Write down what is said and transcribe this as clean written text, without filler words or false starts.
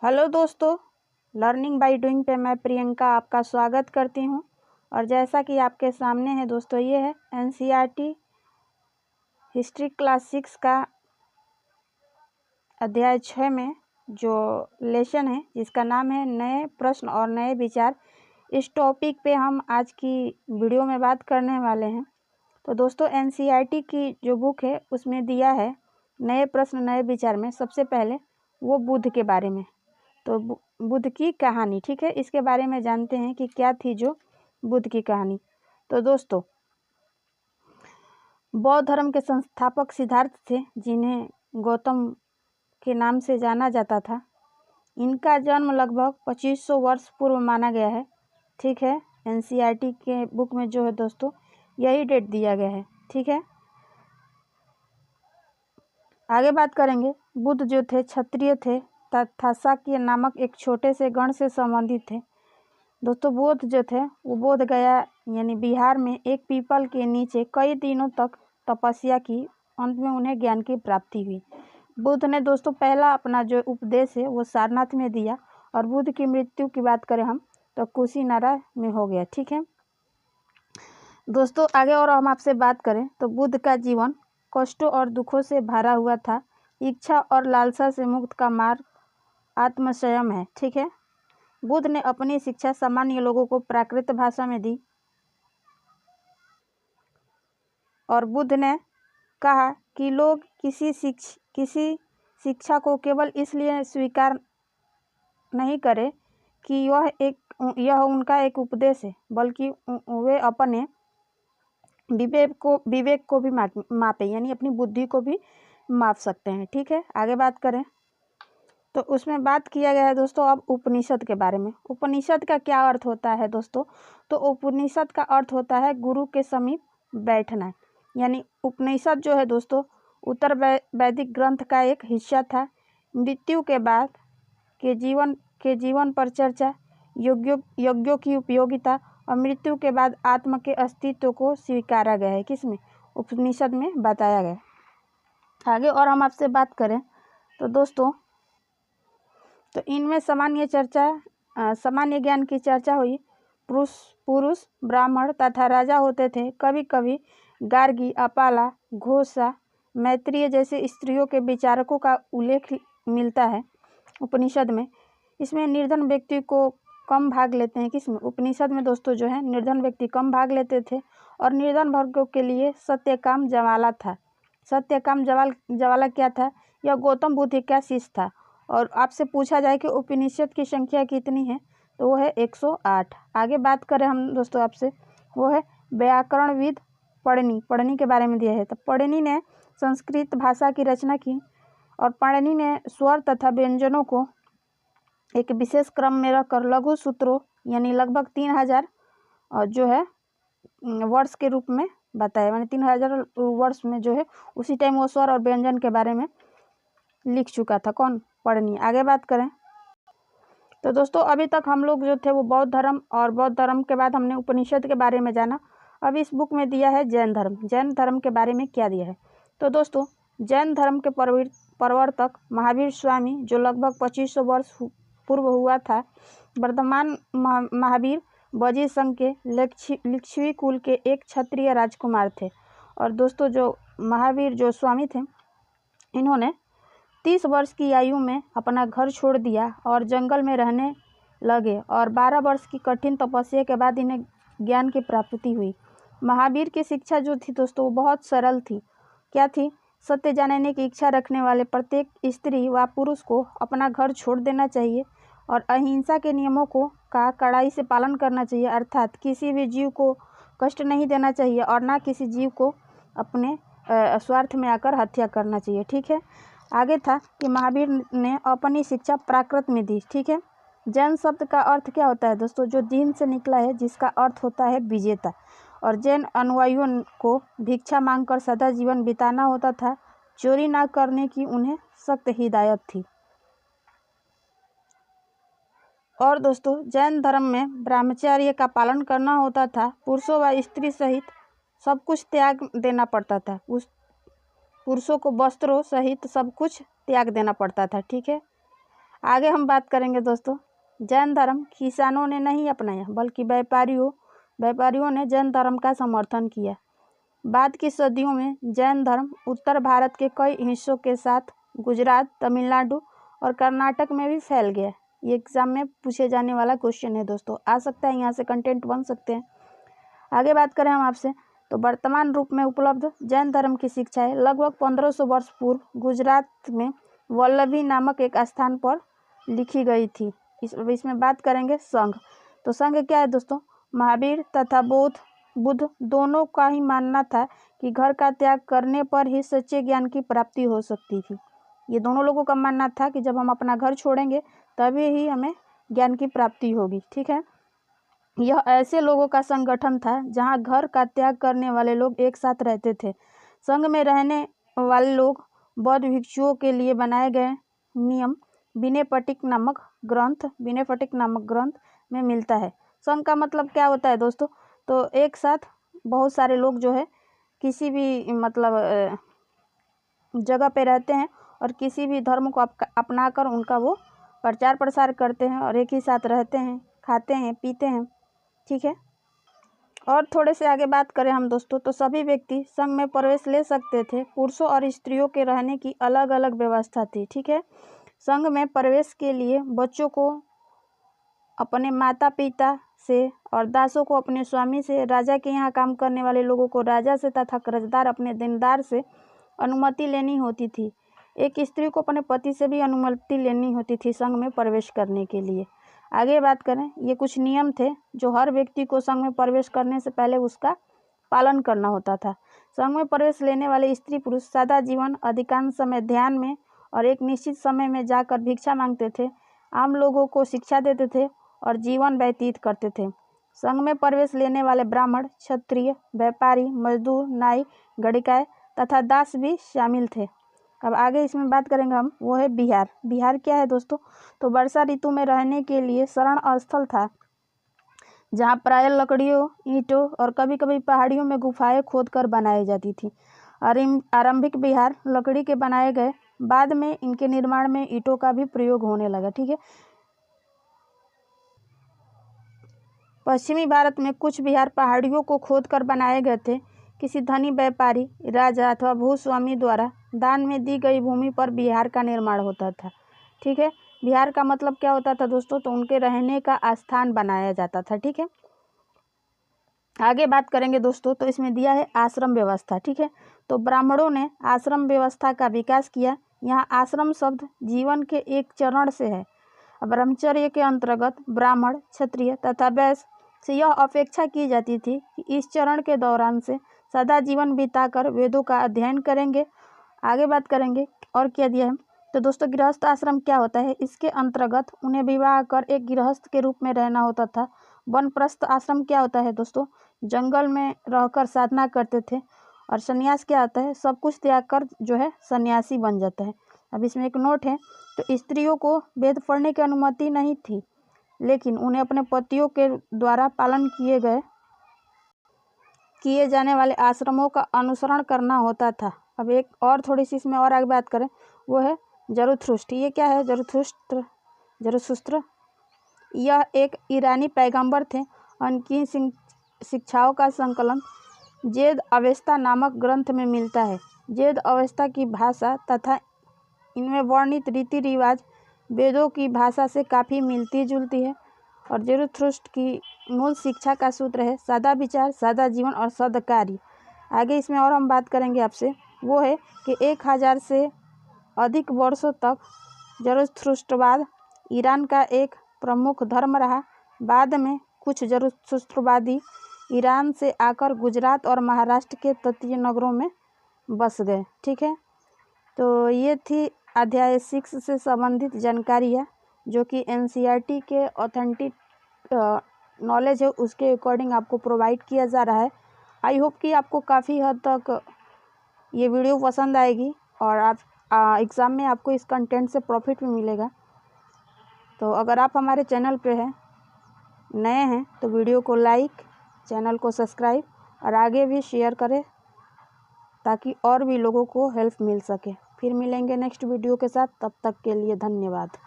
Hello दोस्तों, learning by doing पे मैं प्रियंका आपका स्वागत करती हूं। और जैसा कि आपके सामने है दोस्तों, ये है एनसीईआरटी हिस्ट्री क्लास 6 का अध्याय 6 में जो लेसन है जिसका नाम है नए प्रश्न और नए विचार। इस टॉपिक पे हम आज की वीडियो में बात करने वाले हैं। तो दोस्तों, एनसीईआरटी की जो बुक है उसमें दिया है नए प्रश्न नए विचार में सबसे पहले वो बुद्ध के बारे में। तो बुद्ध की कहानी, ठीक है, इसके बारे में जानते हैं कि क्या थी जो बुद्ध की कहानी। तो दोस्तों, बौद्ध धर्म के संस्थापक सिद्धार्थ थे, जिन्हें गौतम के नाम से जाना जाता था। इनका जन्म लगभग 2500 वर्ष पूर्व माना गया है। ठीक है, एनसीईआरटी के बुक में जो है दोस्तों यही डेट दिया गया है। ठीक है, आगे बात करेंगे। बुद्ध जो थे क्षत्रिय थे तथा शाक्य नामक एक छोटे से गण से संबंधित थे। दोस्तों, बुद्ध जो थे वो बोध गया यानी बिहार में एक पीपल के नीचे कई दिनों तक तपस्या की। अंत में उन्हें ज्ञान की प्राप्ति हुई। बुद्ध ने दोस्तों पहला अपना जो उपदेश है वो सारनाथ में दिया। और बुद्ध की मृत्यु की बात करें हम तो कुशीनारा में हो गया। ठीक है दोस्तों, आगे और हम आपसे बात करें तो बुद्ध का जीवन कष्टों और दुखों से भरा हुआ था। इच्छा और लालसा से मुक्त का मार्ग आत्मसंयम है। ठीक है, बुद्ध ने अपनी शिक्षा सामान्य लोगों को प्राकृत भाषा में दी। और बुद्ध ने कहा कि लोग किसी शिक्षा को केवल इसलिए स्वीकार नहीं करें कि यह उनका एक उपदेश है, बल्कि वे अपने विवेक को भी मापे, यानी अपनी बुद्धि को भी माप सकते हैं। ठीक है, आगे बात करें तो उसमें बात किया गया है दोस्तों अब उपनिषद के बारे में। उपनिषद का क्या अर्थ होता है दोस्तों? तो उपनिषद का अर्थ होता है गुरु के समीप बैठना। यानी उपनिषद जो है दोस्तों उत्तर वैदिक ग्रंथ का एक हिस्सा था। मृत्यु के बाद के जीवन पर चर्चा, यज्ञों की उपयोगिता और मृत्यु के बाद आत्मा के अस्तित्व को स्वीकारा गया है। किसमें? उपनिषद में बताया गया। आगे और हम आपसे बात करें तो दोस्तों, तो इनमें सामान्य ज्ञान की चर्चा हुई। पुरुष ब्राह्मण तथा राजा होते थे। कभी कभी गार्गी, अपाला, घोषा, मैत्रेय जैसे स्त्रियों के विचारकों का उल्लेख मिलता है उपनिषद में। इसमें निर्धन व्यक्ति को कम भाग लेते हैं। किसमें? उपनिषद में दोस्तों जो है निर्धन व्यक्ति कम भाग लेते थे। और निर्धन वर्गों के लिए सत्यकाम जवाला था। सत्यकाम जवाला क्या था? यह गौतम बुद्ध का शिष्य था। और आपसे पूछा जाए कि उपनिषद की संख्या कितनी है तो वो है 108। आगे बात करें हम दोस्तों आपसे, वो है व्याकरणविद पढ़नी के बारे में दिया है। तो पढ़नी ने संस्कृत भाषा की रचना की। और पढ़नी ने स्वर तथा व्यंजनों को एक विशेष क्रम में रखकर लघु सूत्रों यानी लगभग 3000 जो है वर्ष के रूप में बताया। यानी 3000 वर्ष में जो है उसी टाइम वो स्वर और व्यंजन के बारे में लिख चुका था। कौन? पढ़नी। आगे बात करें तो दोस्तों अभी तक हम लोग जो थे वो बौद्ध धर्म, और बौद्ध धर्म के बाद हमने उपनिषद के बारे में जाना। अब इस बुक में दिया है जैन धर्म। जैन धर्म के बारे में क्या दिया है तो दोस्तों, जैन धर्म के प्रवर्तक महावीर स्वामी, जो लगभग 2500 वर्ष पूर्व हुआ था। वर्तमान महावीर बजी संघ के लिच्छवी कुल के एक क्षत्रिय राजकुमार थे। और दोस्तों जो महावीर जो स्वामी थे, इन्होंने 30 वर्ष की आयु में अपना घर छोड़ दिया और जंगल में रहने लगे। और 12 वर्ष की कठिन तपस्या के बाद इन्हें ज्ञान की प्राप्ति हुई। महावीर की शिक्षा जो थी दोस्तों वो बहुत सरल थी। क्या थी? सत्य जानने की इच्छा रखने वाले प्रत्येक स्त्री व पुरुष को अपना घर छोड़ देना चाहिए और अहिंसा के नियमों का कड़ाई से पालन करना चाहिए। अर्थात किसी भी जीव को कष्ट नहीं देना चाहिए और ना किसी जीव को अपने स्वार्थ में आकर हत्या करना चाहिए। ठीक है, आगे था कि महावीर ने अपनी शिक्षा प्राकृत में दी। ठीक है, जैन शब्द का अर्थ क्या होता है दोस्तों? जो जीन से निकला है, जिसका अर्थ होता है विजेता। और जैन अनुयायियों को भिक्षा मांगकर सदा जीवन बिताना होता था। चोरी ना करने की उन्हें सख्त हिदायत थी। और दोस्तों जैन धर्म में ब्रह्मचर्य का पालन करना होता था। पुरुषों व स्त्री सहित सब कुछ त्याग देना पड़ता था। पुरुषों को वस्त्रों सहित सब कुछ त्याग देना पड़ता था। ठीक है, आगे हम बात करेंगे दोस्तों, जैन धर्म किसानों ने नहीं अपनाया बल्कि व्यापारियों ने जैन धर्म का समर्थन किया। बाद की सदियों में जैन धर्म उत्तर भारत के कई हिस्सों के साथ गुजरात, तमिलनाडु और कर्नाटक में भी फैल गया। ये एग्जाम में पूछे जाने वाला क्वेश्चन है दोस्तों, आ सकता है, यहाँ से कंटेंट बन सकते हैं। आगे बात करें हम आपसे, तो वर्तमान रूप में उपलब्ध जैन धर्म की शिक्षाएं लगभग 1500 वर्ष पूर्व गुजरात में वल्लभी नामक एक स्थान पर लिखी गई थी। इसमें बात करेंगे संघ। तो संघ क्या है दोस्तों? महावीर तथा बुद्ध दोनों का ही मानना था कि घर का त्याग करने पर ही सच्चे ज्ञान की प्राप्ति हो सकती थी। ये दोनों लोगों का मानना था कि जब हम अपना घर छोड़ेंगे तभी ही हमें ज्ञान की प्राप्ति होगी। ठीक है, यह ऐसे लोगों का संगठन था जहां घर का त्याग करने वाले लोग एक साथ रहते थे। संघ में रहने वाले लोग बौद्ध भिक्षुओं के लिए बनाए गए नियम विनय पिटक नामक ग्रंथ में मिलता है। संघ का मतलब क्या होता है दोस्तों? तो एक साथ बहुत सारे लोग जो है किसी भी मतलब जगह पे रहते हैं और किसी भी धर्म को अपनाकर उनका वो प्रचार प्रसार करते हैं और एक ही साथ रहते हैं, खाते हैं, पीते हैं। ठीक है, और थोड़े से आगे बात करें हम दोस्तों, तो सभी व्यक्ति संघ में प्रवेश ले सकते थे। पुरुषों और स्त्रियों के रहने की अलग अलग व्यवस्था थी। ठीक है, संघ में प्रवेश के लिए बच्चों को अपने माता पिता से और दासों को अपने स्वामी से, राजा के यहाँ काम करने वाले लोगों को राजा से तथा कर्जदार अपने देनदार से अनुमति लेनी होती थी। एक स्त्री को अपने पति से भी अनुमति लेनी होती थी संघ में प्रवेश करने के लिए। आगे बात करें, ये कुछ नियम थे जो हर व्यक्ति को संघ में प्रवेश करने से पहले उसका पालन करना होता था। संघ में प्रवेश लेने वाले स्त्री पुरुष सादा जीवन, अधिकांश समय ध्यान में और एक निश्चित समय में जाकर भिक्षा मांगते थे, आम लोगों को शिक्षा देते थे और जीवन व्यतीत करते थे। संघ में प्रवेश लेने वाले ब्राह्मण, क्षत्रिय, व्यापारी, मजदूर, नाई, गणिकाय तथा दास भी शामिल थे। अब आगे इसमें बात करेंगे हम, वो है बिहार। बिहार क्या है दोस्तों? तो वर्षा ऋतु में रहने के लिए शरण स्थल था जहाँ प्रायः लकड़ियों, ईंटों और कभी कभी पहाड़ियों में गुफाएं खोदकर बनाई जाती थी। आरंभिक बिहार लकड़ी के बनाए गए, बाद में इनके निर्माण में ईंटों का भी प्रयोग होने लगा। ठीक है, पश्चिमी भारत में कुछ बिहार पहाड़ियों को खोदकर बनाए गए थे। किसी धनी व्यापारी, राजा अथवा भूस्वामी द्वारा दान में दी गई भूमि पर बिहार का निर्माण होता था। ठीक है, बिहार का मतलब क्या होता था दोस्तों? तो उनके रहने का स्थान बनाया जाता था। ठीक है, आगे बात करेंगे दोस्तों, तो इसमें दिया है आश्रम व्यवस्था। ठीक है, तो ब्राह्मणों ने आश्रम व्यवस्था का विकास किया। यहाँ आश्रम शब्द जीवन के एक चरण से है। ब्रह्मचर्य के अंतर्गत ब्राह्मण, क्षत्रिय तथा वैश्य से यह अपेक्षा की जाती थी कि इस चरण के दौरान से सदा जीवन बिताकर वेदों का अध्ययन करेंगे। आगे बात करेंगे और क्या दिया है, तो दोस्तों गृहस्थ आश्रम क्या होता है? इसके अंतर्गत उन्हें विवाह कर एक गृहस्थ के रूप में रहना होता था। वानप्रस्थ आश्रम क्या होता है दोस्तों? जंगल में रहकर साधना करते थे। और संन्यास क्या होता है? सब कुछ त्याग कर जो है सन्यासी बन जाता है। अब इसमें एक नोट है, तो स्त्रियों को वेद पढ़ने की अनुमति नहीं थी, लेकिन उन्हें अपने पतियों के द्वारा पालन किए जाने वाले आश्रमों का अनुसरण करना होता था। अब एक और थोड़ी सी इसमें और आगे बात करें, वो है जरथुस्त्र। ये क्या है? जरथुस्त्र यह एक ईरानी पैगंबर थे। उनकी शिक्षाओं का संकलन जेद अवेस्ता नामक ग्रंथ में मिलता है। जेद अवेस्ता की भाषा तथा इनमें वर्णित रीति रिवाज वेदों की भाषा से काफ़ी मिलती जुलती है। और जरथुस्त्र की मूल शिक्षा का सूत्र है सादा विचार, सादा जीवन और सद्कार्य। आगे इसमें और हम बात करेंगे आपसे, वो है कि 1000 से अधिक वर्षों तक जरथुस्त्रवाद ईरान का एक प्रमुख धर्म रहा। बाद में कुछ जरथुस्त्रवादी ईरान से आकर गुजरात और महाराष्ट्र के तटीय नगरों में बस गए। ठीक है, तो ये थी अध्याय 6 से संबंधित जानकारियाँ जो कि NCERT के ऑथेंटिक नॉलेज है उसके अकॉर्डिंग आपको प्रोवाइड किया जा रहा है। आई होप कि आपको काफ़ी हद तक ये वीडियो पसंद आएगी और आप एग्ज़ाम में आपको इस कंटेंट से प्रॉफिट भी मिलेगा। तो अगर आप हमारे चैनल पे हैं, नए हैं, तो वीडियो को लाइक, चैनल को सब्सक्राइब और आगे भी शेयर करें ताकि और भी लोगों को हेल्प मिल सके। फिर मिलेंगे नेक्स्ट वीडियो के साथ, तब तक के लिए धन्यवाद।